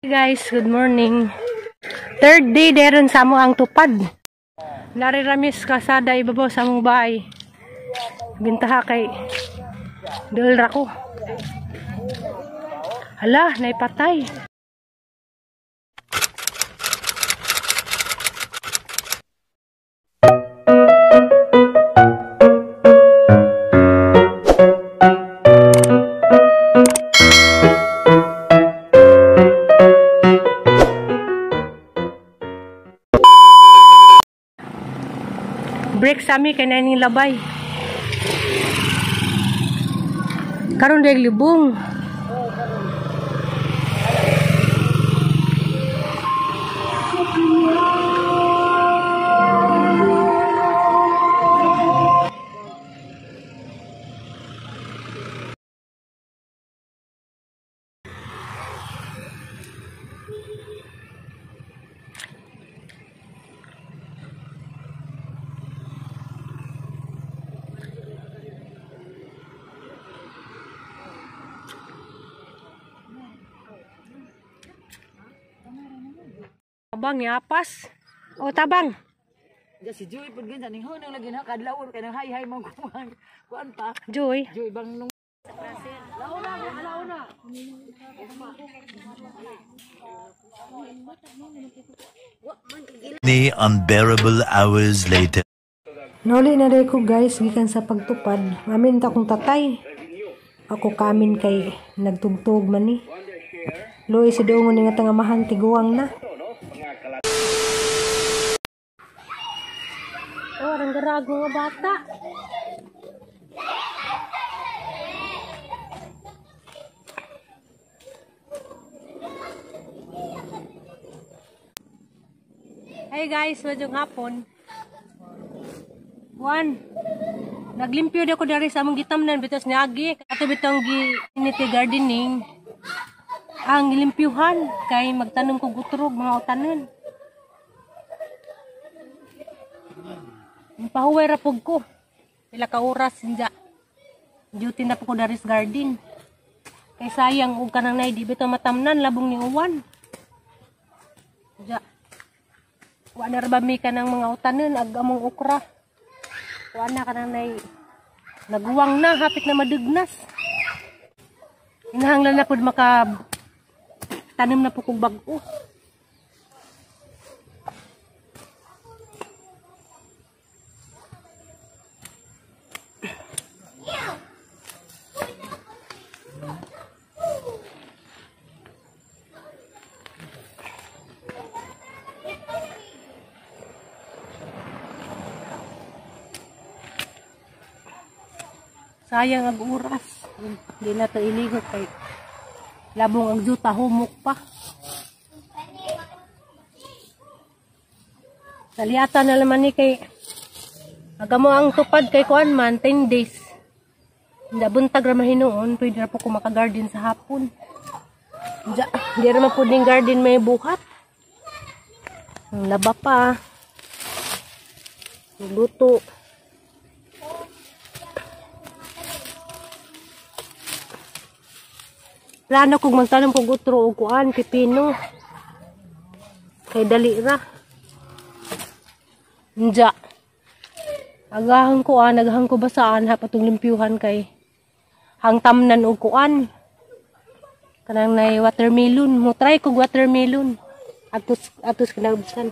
Guys, good morning. Third day deron sa mo ang tupad. Nariramis kasada ibabaw sa mong bahay. Bintaha kay dulra ko. Hala, naipatay. Break sami kay naning labay. Karon day libong. Tabang yapas. O tabang. Ya si Joy pud ganyan ning hunong lagi na kadlawon kay nang hay man kuan pa. Joy. Joy bang nung Many unbearable hours later. Noli na day ko guys gikan sa pagtupad. Amin ta kong tatay. Ako kamin kay nagtugtog man ni. Loy si dongon nga tangamahan tiguang na. Oh, ang garago nga bata. Hey guys, madyong hapon. Naglimpyo di ako dari sa among gitamnan bitos niagi. Ato bitong gi gardening. Ang limpyuhan kay magtanom ko gutrog mga utanon. Pahuway rapog ko. Pila ka oras sinja. Duty na po ko dari sa garden. Kay sayang og kanang nay di bitaw matamnan labong ni uwan. Ja. Wa na rabami ka ng mga utanon ag among okra. Wa na kanang nay naguwang na hapit na madugnas. Hinahanglan na pud maka tanim na po kong bag-o. Sayang ang oras. Hindi na ito iligot kay labong ang juta humok pa. Saliata na naman ni kay agamo ang tupad kay kuan man 10 days. Hindi buntag ra mahinoon, pwede na po ko maka-garden sa hapon. Hindi ra po ding garden may buhat. Ang laba pa. Luto. Plano kong magtanong kong utro o kuan, pipino. Kay dali ra. Nja. Agahan ko basaan ha patong limpyuhan kay hangtamnan o kuan. Kanang nay watermelon. Mo try kong watermelon. Atus kinaubusan.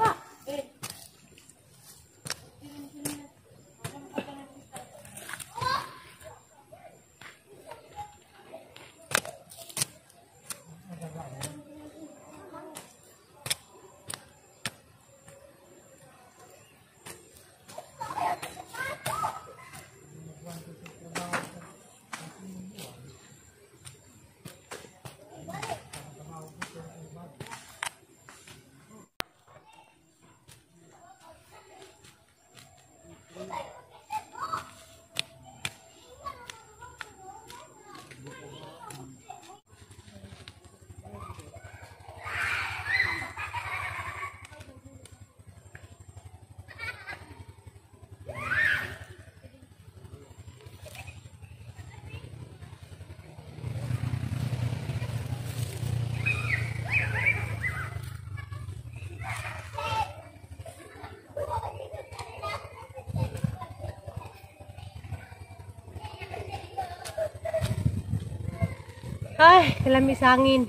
Ay, kalami sa hangin.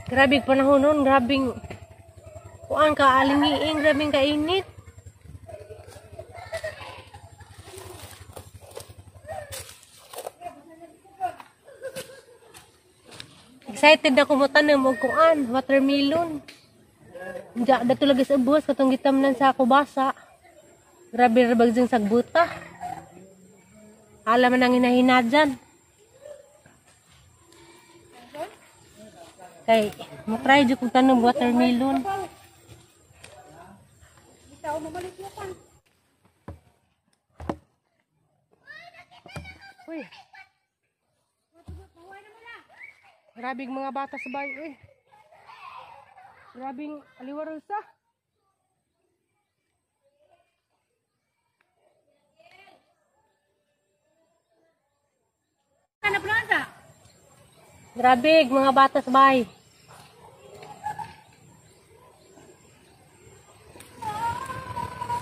Grabing panahon nun, grabing kuan ka alingiing, grabing kainit. Excited ako mo tanim og kuan, watermelon. Diya dato lagi sa ubos katong gitamnan sa kubasa. Grabe ra bagjeng sagbuta. Alam man ang hinahinadyan. Kay, matry dyan kong tanong watermelon. Uy. Grabing mga bata sa bayo eh. Grabing aliwarosa. Grabe, mga bata sa bahay.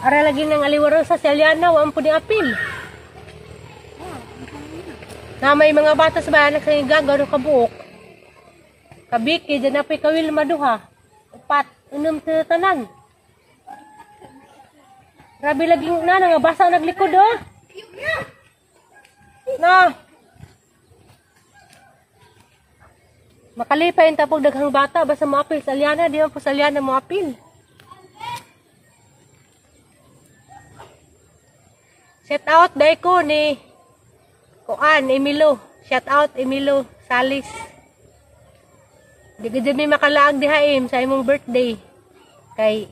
Ara lagi ng aliwarosa si Aliana, waan po ni apil. Na may mga bata sa bahay, nagsangigagaw ng kabuok. Kabiki, dyan na po'y kawil maduha. Upat, unam sa tanan. Grabe lagi na, nangabasa naglikod oh. Na. Makalipay yung tapog daghang bata, basta mo apil sa Aliana, di man po sa Aliana mo apil. Shout out day ko ni Kuan, Emilo. Shout out Emilo Salis. Di ka dyan may makalaag di haim sa imong birthday. Kay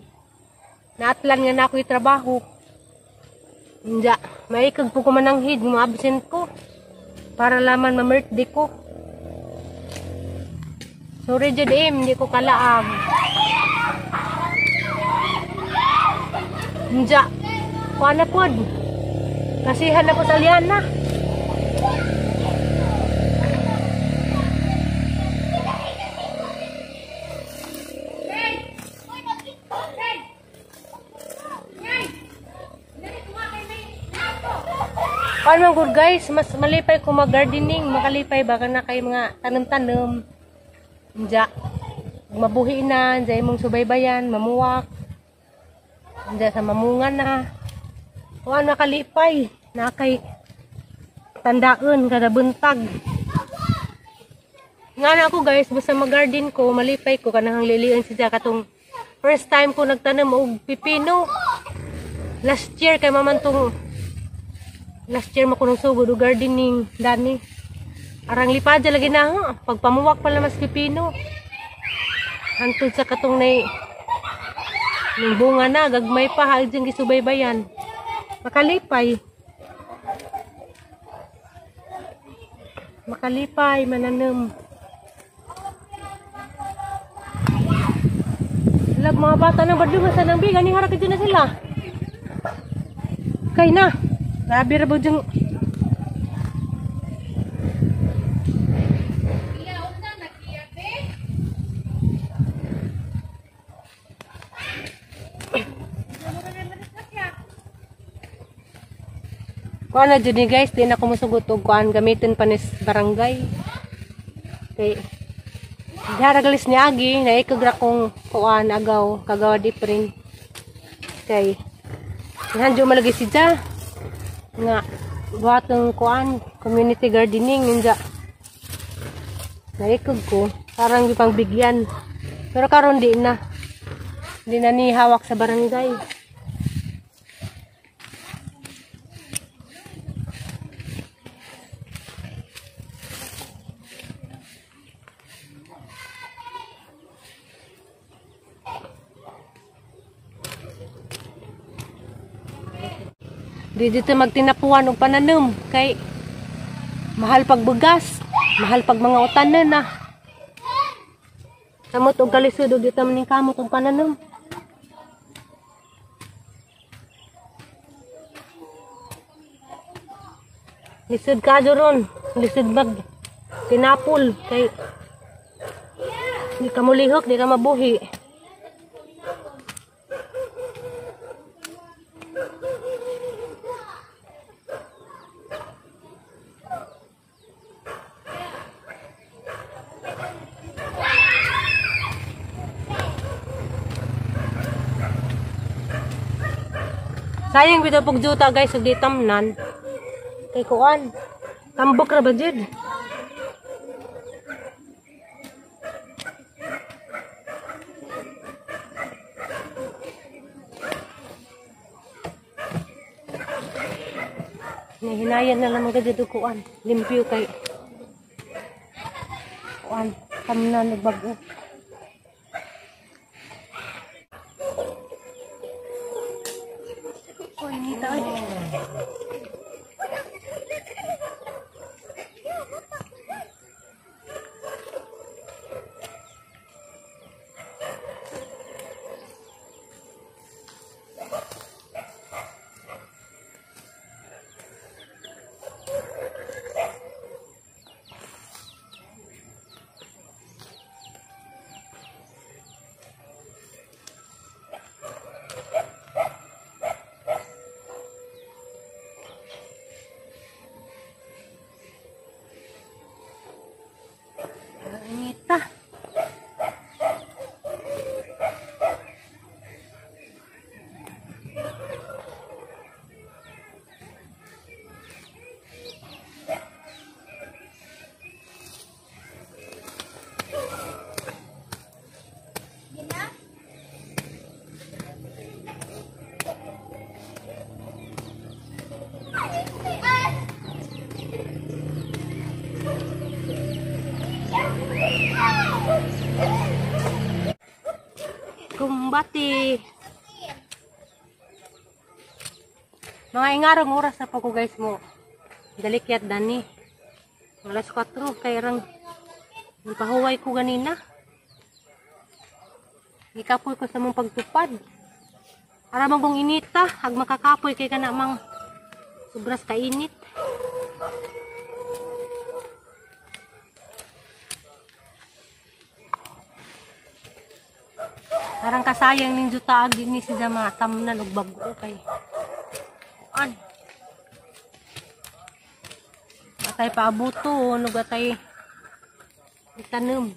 naatlan nga na ako'y trabaho. Hindi, maikag po ko mananghid, mga absent ko. Para laman ma-birthday ko. Sorry dyan hindi ko kalaag. Hindi, kuha na po. Kasihan ako sa Liana. Paano good guys, mas malipay ko mag-gardening, makalipay baka na kay mga tanam-tanam. Diya, mabuhi na, diya imong subaybayan, mamuwak. Diya sa mamungan na. Kuan makalipay, na kay tandaan kada buntag. Nga na ako guys, basta mag-garden ko, malipay ko kanang lilian siya katong first time ko nagtanom og pipino. Last year kay mamantong last year makunong sugod og gardening dani. Arang lipad lagi na ha. Pagpamuwak pala mas pipino. Hantod sa katong nay ng bunga na gagmay pa ha diyang gisubaybayan. Makalipay. Makalipay mananam. Lag mga bata nang badungan sa nang bigan ni harap na sila. Kay na. Grabe ra ba diyang kuan na dyan guys, di na ko masugot og kuan gamitin pa ni barangay. Kay diharagalis ni Agi, na ikagra kong kuan agaw, kagawa different. Kay nandiyo malagi si Ja nga buhatong kuan community gardening ninja. Na ikog ko, parang gipang bigyan. Pero karon di na. Di na ni hawak sa barangay. Di dito magtinapuan og pananom kay mahal pagbugas, mahal pag mga utanan na. Kamot og kalisod og dito maning kamot og pananom. Lisod ka ron, lisod mag tinapol kay di ka mulihok, di ka mabuhi. Sayang bitaw pag juta guys ug di tamnan. Kay kuan. Tambok ra ba jud? Hinayan na lang mga dito kuan. Limpyo kay kuan. Tamnan nagbago. Oh, ini tayo. Anita. Kumbati. Mga ingarong oras na po ko guys mo. Dalikyat dani. Alas 4 kay rang pahuway ko ganina. Ikapoy ko sa mong pagtupad. Para magong inita, ag makakapoy kay kana mang sobras kainit. Parang kasayang ning juta ag ni si Jama tamnan og bago kay. An. Atay paabuto ug atay itanem.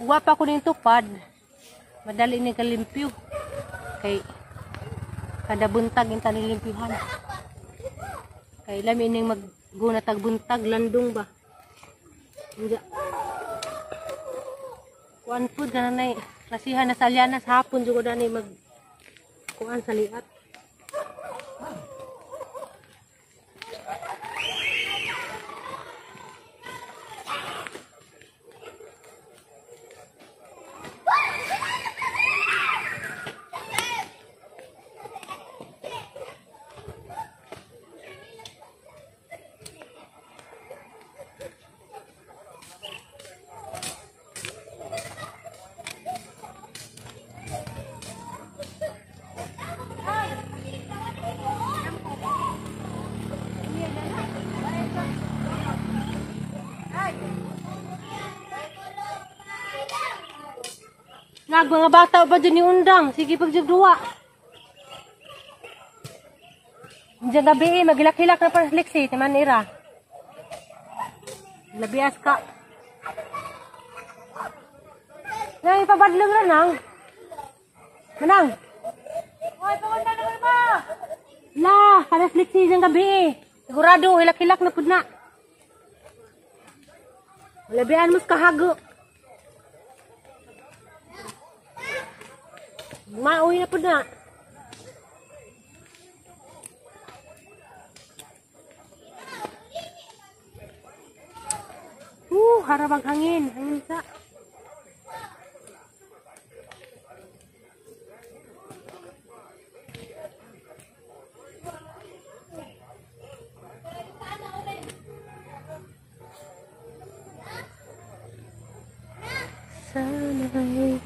Guwapa ko ning tupad. Madali ni kalimpyo. Kay kada buntag inta nilimpyuhan. Kay lami ning magguna tag buntag landong ba. Hindi. Kuan pud kanay rasihan na salyanas hapon jud ko dani mag kuan sa liat. Nag mga bata pa dyan yung undang. Sige pagjagduwa. Diyan gabi maghilak-hilak na pa liksi. Timan ira. Labias ka. Nang ipabadlang na nang. Manang. Hoy, pamunta naman ba? La, kalas liksi dyan gabi. Sigurado, hilak-hilak na pud na. Labian mo kahago. Mauwi na po na. Harapag hangin. Hangin sa. Sana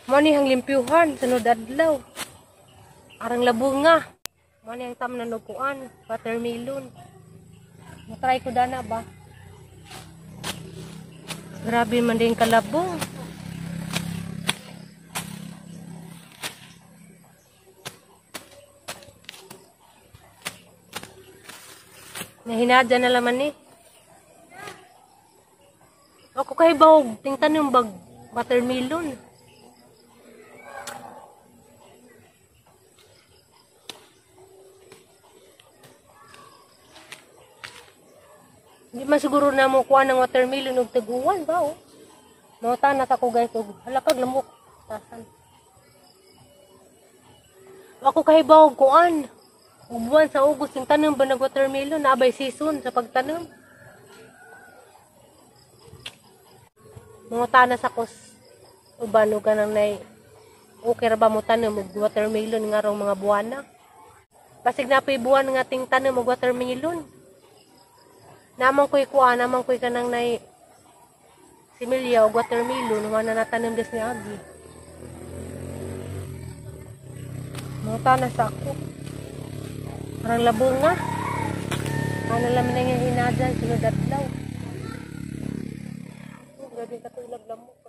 Mo ni hang limpyuhan sunod adlaw. Arang labunga. Mo ni ang tam na nukuan, watermelon. Matry ko dana ba? Grabe man din kalabong. Nahinadya na laman ni. Ako kay bawog, tingtan yung bag watermelon. Hindi man siguro na mo kuha ng watermelon og taguan ba oh. Mauta na ako guys og halakag lamok. Tasan. Ako kay bawog kuan. Ubuan sa August yung tanom ba nag watermelon na abay season sa pagtanom. Mauta na sa kos uban og kanang nay okay ra ba mo tanom og watermelon nga rong mga buwan na. Pasig na pay buwan nga ting tanom og watermelon. Naman ko'y kuha, naman ko'y kanang nay similya o watermelon, wala na natanim des ni Agi. Mga na sa ako. Parang labong nga. Ano lang na yung hinadyan, sunod at law. Grabe ka ito ilaglam mo.